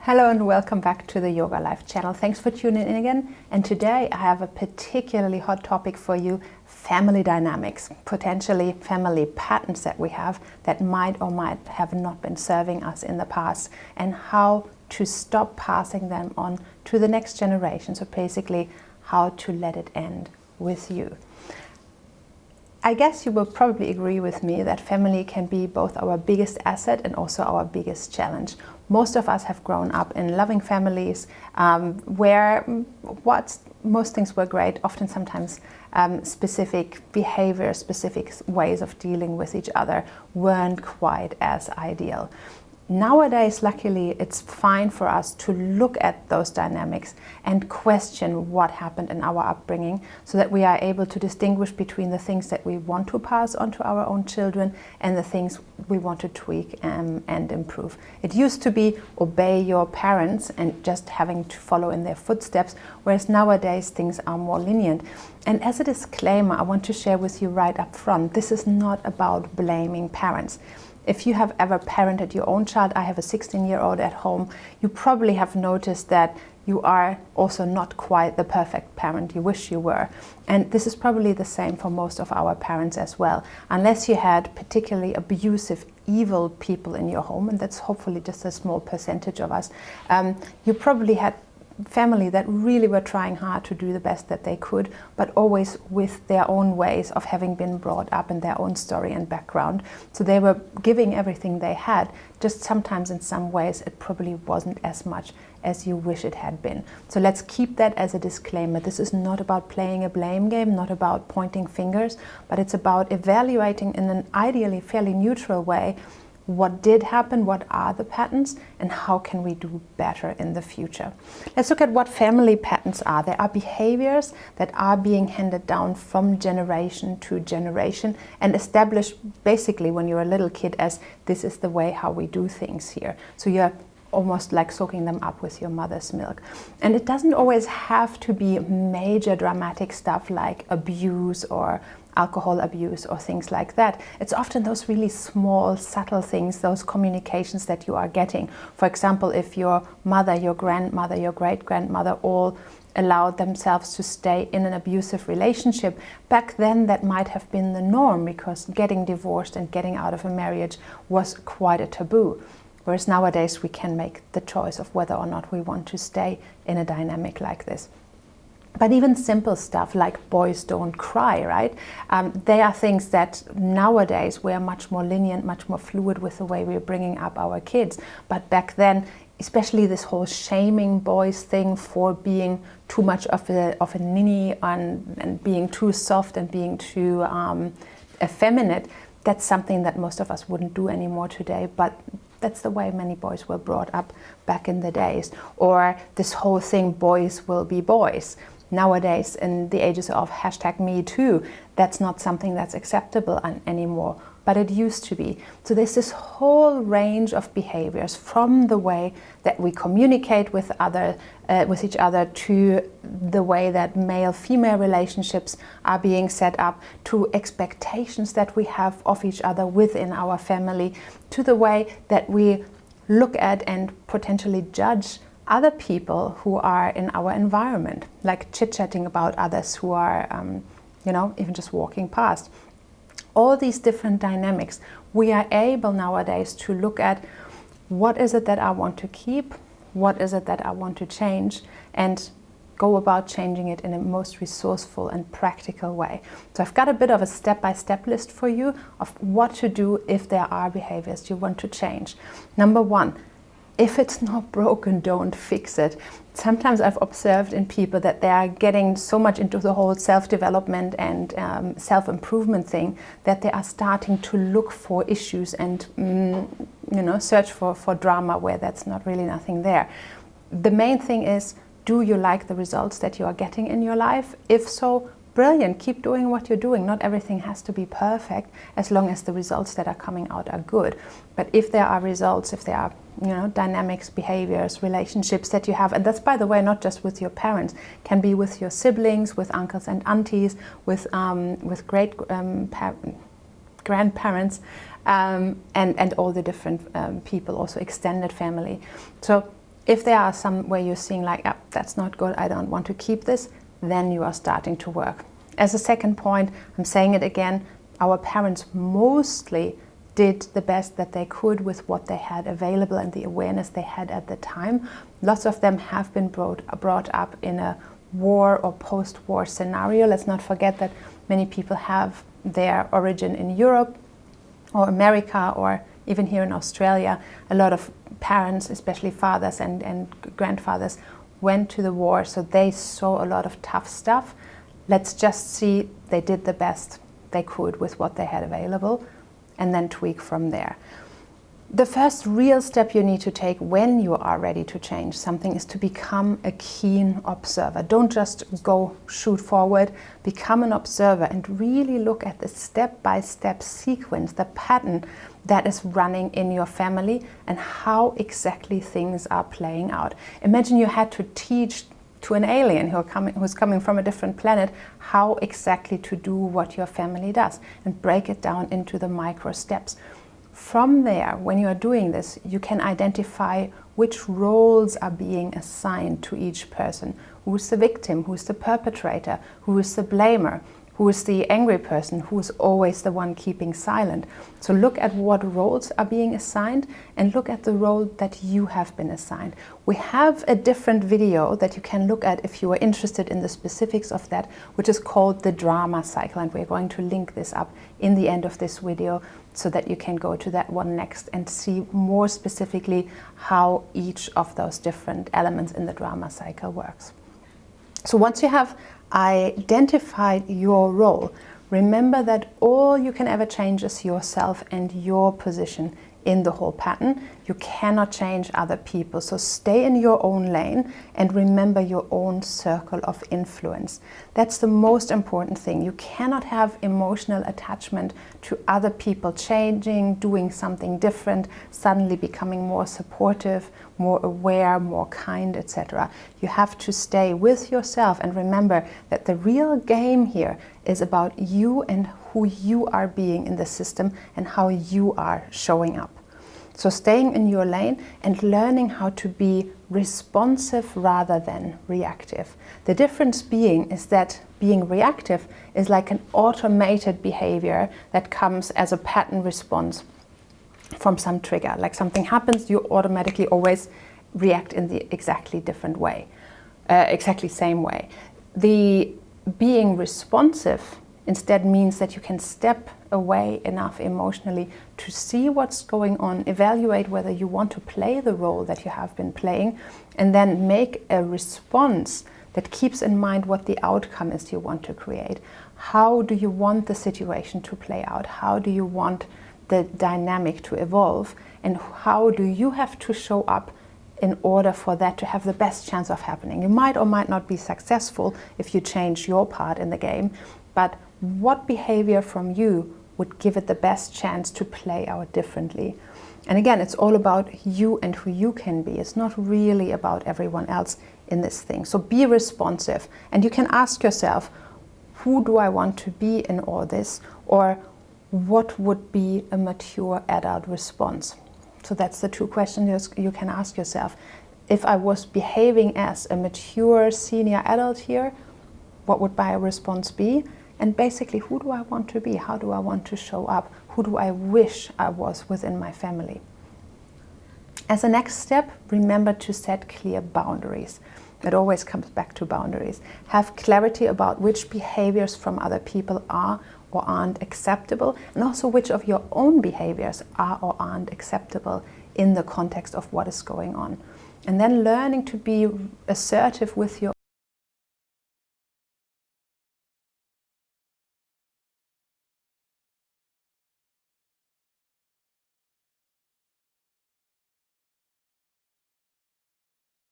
Hello and welcome back to the Yoga Life channel. Thanks for tuning in again. And today I have a particularly hot topic for you: family dynamics, potentially family patterns that we have that might or might have not been serving us in the past, and how to stop passing them on to the next generation. So basically, how to let it end with you. I guess you will probably agree with me that family can be both our biggest asset and also our biggest challenge. Most of us have grown up in loving families where most things were great, often sometimes specific behaviors, specific ways of dealing with each other weren't quite as ideal. Nowadays, luckily, it's fine for us to look at those dynamics and question what happened in our upbringing, so that we are able to distinguish between the things that we want to pass on to our own children and the things we want to tweak and improve. It used to be obey your parents and just having to follow in their footsteps, whereas nowadays things are more lenient. And as a disclaimer, I want to share with you right up front, this is not about blaming parents. If you have ever parented your own child, I have a 16-year-old at home, you probably have noticed that you are also not quite the perfect parent you wish you were. And this is probably the same for most of our parents as well. Unless you had particularly abusive, evil people in your home, and that's hopefully just a small percentage of us, you probably had family that really were trying hard to do the best that they could, but always with their own ways of having been brought up in their own story and background. So they were giving everything they had, just sometimes in some ways it probably wasn't as much as you wish it had been. So let's keep that as a disclaimer. This is not about playing a blame game, not about pointing fingers, but it's about evaluating in an ideally fairly neutral way what did happen, what are the patterns, and how can we do better in the future. Let's look at what family patterns are. There are behaviors that are being handed down from generation to generation and established basically when you're a little kid as this is the way how we do things here. So you're almost like soaking them up with your mother's milk. And it doesn't always have to be major dramatic stuff like abuse or alcohol abuse or things like that. It's often those really small, subtle things, those communications that you are getting. For example, if your mother, your grandmother, your great-grandmother all allowed themselves to stay in an abusive relationship, back then that might have been the norm, because getting divorced and getting out of a marriage was quite a taboo. Whereas nowadays we can make the choice of whether or not we want to stay in a dynamic like this. But even simple stuff like boys don't cry, right? They are things that nowadays we're much more lenient, much more fluid with the way we're bringing up our kids. But back then, especially this whole shaming boys thing for being too much of a ninny and being too soft and being too effeminate, that's something that most of us wouldn't do anymore today. But that's the way many boys were brought up back in the days. Or this whole thing, boys will be boys. Nowadays, in the ages of #MeToo, that's not something that's acceptable anymore, but it used to be. So there's this whole range of behaviors, from the way that we communicate with each other, to the way that male-female relationships are being set up, to expectations that we have of each other within our family, to the way that we look at and potentially judge other people who are in our environment, like chit-chatting about others who are, even just walking past. All these different dynamics, we are able nowadays to look at what is it that I want to keep, what is it that I want to change, and go about changing it in a most resourceful and practical way. So I've got a bit of a step-by-step list for you of what to do if there are behaviors you want to change. Number one, if it's not broken, don't fix it. Sometimes I've observed in people that they are getting so much into the whole self-development and self-improvement thing that they are starting to look for issues and search for drama where that's not really nothing there. The main thing is, do you like the results that you are getting in your life? If so, brilliant, keep doing what you're doing. Not everything has to be perfect, as long as the results that are coming out are good. But if there are results, if there are dynamics, behaviors, relationships that you have, and that's, by the way, not just with your parents, can be with your siblings, with uncles and aunties, with great grandparents, and all the different people, also extended family. So If there are some where you're seeing like, oh, that's not good, I don't want to keep this, then you are starting to work. As a second point, I'm saying it again, our parents mostly did the best that they could with what they had available and the awareness they had at the time. Lots of them have been brought up in a war or post-war scenario. Let's not forget that many people have their origin in Europe or America or even here in Australia. A lot of parents, especially fathers and grandfathers, went to the war, so they saw a lot of tough stuff. Let's just see they did the best they could with what they had available, and then tweak from there. The first real step you need to take when you are ready to change something is to become a keen observer. Don't just go shoot forward, become an observer and really look at the step-by-step sequence, the pattern that is running in your family and how exactly things are playing out. Imagine you had to teach to an alien who's coming from a different planet how exactly to do what your family does and break it down into the micro steps. From there, when you are doing this, you can identify which roles are being assigned to each person. Who is the victim? Who is the perpetrator? Who is the blamer? Who is the angry person? Who is always the one keeping silent? So look at what roles are being assigned and look at the role that you have been assigned. We have a different video that you can look at if you are interested in the specifics of that, which is called the drama cycle, and we're going to link this up in the end of this video so that you can go to that one next and see more specifically how each of those different elements in the drama cycle works. So once you have identified your role, remember that all you can ever change is yourself and your position in the whole pattern. You cannot change other people, so stay in your own lane and remember your own circle of influence. That's the most important thing. You cannot have emotional attachment to other people changing, doing something different, suddenly becoming more supportive, more aware, more kind, etc. You have to stay with yourself and remember that the real game here is about you and who you are being in the system and how you are showing up. So staying in your lane and learning how to be responsive rather than reactive. The difference being is that being reactive is like an automated behavior that comes as a pattern response from some trigger. Like something happens, you automatically always react in the exactly different way, exactly same way. The being responsive instead means that you can step away enough emotionally to see what's going on, evaluate whether you want to play the role that you have been playing, and then make a response that keeps in mind what the outcome is you want to create. How do you want the situation to play out? How do you want the dynamic to evolve? And how do you have to show up in order for that to have the best chance of happening? You might or might not be successful if you change your part in the game, but what behavior from you would give it the best chance to play out differently? And again, it's all about you and who you can be. It's not really about everyone else in this thing. So be responsive. And you can ask yourself, who do I want to be in all this? Or what would be a mature adult response? So that's the two questions you can ask yourself. If I was behaving as a mature senior adult here, what would my response be? And basically, who do I want to be? How do I want to show up? Who do I wish I was within my family? As a next step, remember to set clear boundaries. It always comes back to boundaries. Have clarity about which behaviors from other people are or aren't acceptable, and also which of your own behaviors are or aren't acceptable in the context of what is going on. And then learning to be assertive with your